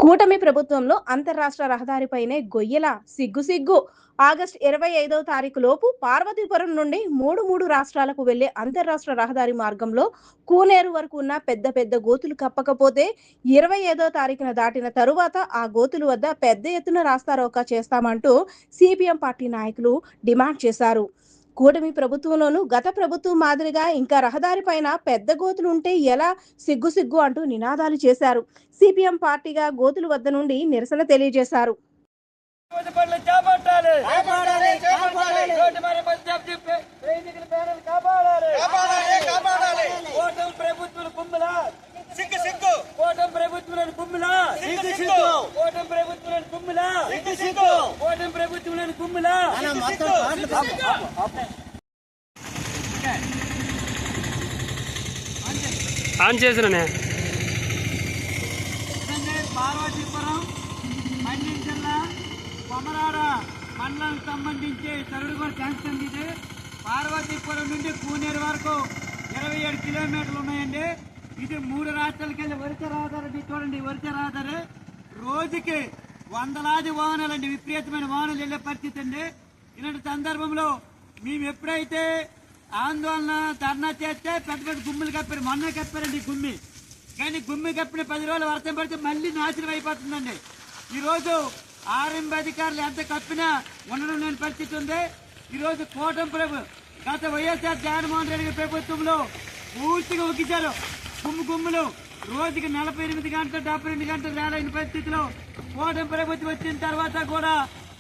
కూటమి ప్రభుత్వంలో అంతర్రాష్ట్ర రహదారిపైనే గొయ్యల సిగ్గు. ఆగస్టు 25వ తారీఖు లోపు పార్వతీపురం నుండి మూడు రాష్ట్రాలకు వెళ్లే అంతర్రాష్ట్ర రహదారి మార్గంలో కూనేరు వరకు ఉన్న పెద్ద పెద్ద గోతులు కప్పకపోతే 25వ తారీఖున దాటిన తరువాత ఆ గోతుల వద్ద పెద్ద ఎత్తున రాస్తారోకా చేస్తామంటూ సిపిఎం పార్టీ నాయకులు డిమాండ్ చేశారు. కూటమి ప్రభుత్వంలోనూ గత ప్రభుత్వం మాదిరిగా ఇంకా రహదారిపైన పెద్ద గోతులు ఉంటే ఎలా సిగ్గు అంటూ నినాదాలు చేశారు. సిపిఎం పార్టీగా గోతుల వద్ద నుండి నిరసన తెలియజేశారు. ఆన్ చేసిననే పార్వతీపురం మండ్యం జిల్లా కొమరాడ మండలానికి సంబంధించి తరుడుగోడు శాంక్షన్ ఇది. పార్వతీపురం నుండి కూనేరు వరకు 27 కిలోమీటర్లు ఉన్నాయండి. ఇది 3 రాష్ట్రాలకి వెళ్ళి వరిస రహదారి. చూడండి, వరిస రహదారి రోజుకి వందలాది వాహనాలు అండి, విపరీతమైన వాహనాలు వెళ్లే పరిస్థితి అండి. ఇలాంటి సందర్భంలో మేము ఎప్పుడైతే ఆందోళన ధర్నా చేస్తే పెద్ద పెద్ద గుమ్మిలు కప్పారు. మొన్న కప్పారండి ఈ గుమ్మి, కానీ గుమ్మి కప్పిన 10 రోజులు వర్షం పడితే మళ్ళీ నాశనం అయిపోతుందండి. ఈరోజు ఆర్ఎంబీ అధికారులు ఎంత కప్పినా ఉండడం లేని పరిస్థితి ఉంది. ఈరోజు కూటమి గత వైఎస్ఆర్ జగన్మోహన్ రెడ్డి ప్రభుత్వంలో పూర్తిగా ఒగ్గించారు. గుమ్ములు రోజుకి 48 గంటలు 72 గంటలు వేలైన పరిస్థితిలో కూటమి ప్రభుత్వం వచ్చిన తర్వాత కూడా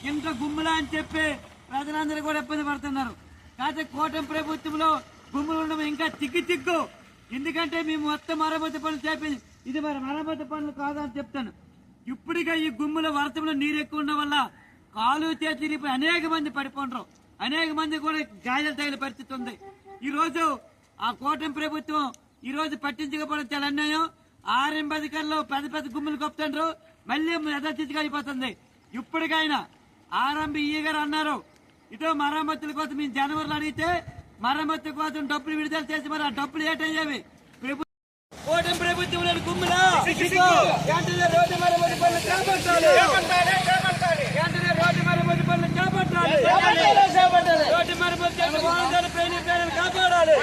ఇంత గుమ్ములా అని చెప్పి ప్రజలందరూ కూడా ఇబ్బంది పడుతున్నారు. కాకపోతే కూటమి ప్రభుత్వంలో గుమ్ములు ఉండడం ఇంకా చిక్కు. ఎందుకంటే మేము మొత్తం మరమ్మతు పనులు చేపింది, ఇది మరి మరమ్మతు పనులు కాదని చెప్తాను. ఇప్పటికే ఈ గుమ్ముల వర్షంలో నీరు ఎక్కువ ఉండడం వల్ల కాలు చేతి అనేక మంది పడిపోండ్రు, అనేక మంది కూడా గాయాలు తగిన పరిస్థితి ఉంది. ఈ రోజు ఆ కూటమి ప్రభుత్వం ఈ రోజు పట్టించకపోవడం చాలా అన్యాయం. ఆర్ఎంబీ అధికారులు పెద్ద పెద్ద గుమ్ములు కప్పుతుండ్రు, మళ్ళీ యథాస్థితిగా అయిపోతుంది. ఇప్పటికైనా ఆర్ఎంబీ గారు అన్నారు, ఇటు మరమ్మతుల కోసం మేము జనవరిలో అడిగితే మరమ్మతు కోసం డబ్బులు విడుదల చేసి మరి ఆ డబ్బులు ఏటయ్యేవి? కూటమి ప్రభుత్వం గుమ్ములా రోడ్డు మరమ్మతు పనులు చేపట్టాలి. రోడ్డు మరమ్మతు పనులు చేపట్టాలి. రోడ్డు మరమ్మతు వాహనదారు ప్రయాణికులను కాపాడాలి.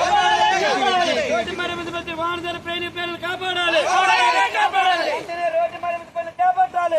రోడ్డు మరమ్మతు వాహనదారు ప్రయాణికులను కాపాడాలి. రోడ్డు మరమ్మతు పనులు చేపట్టాలి.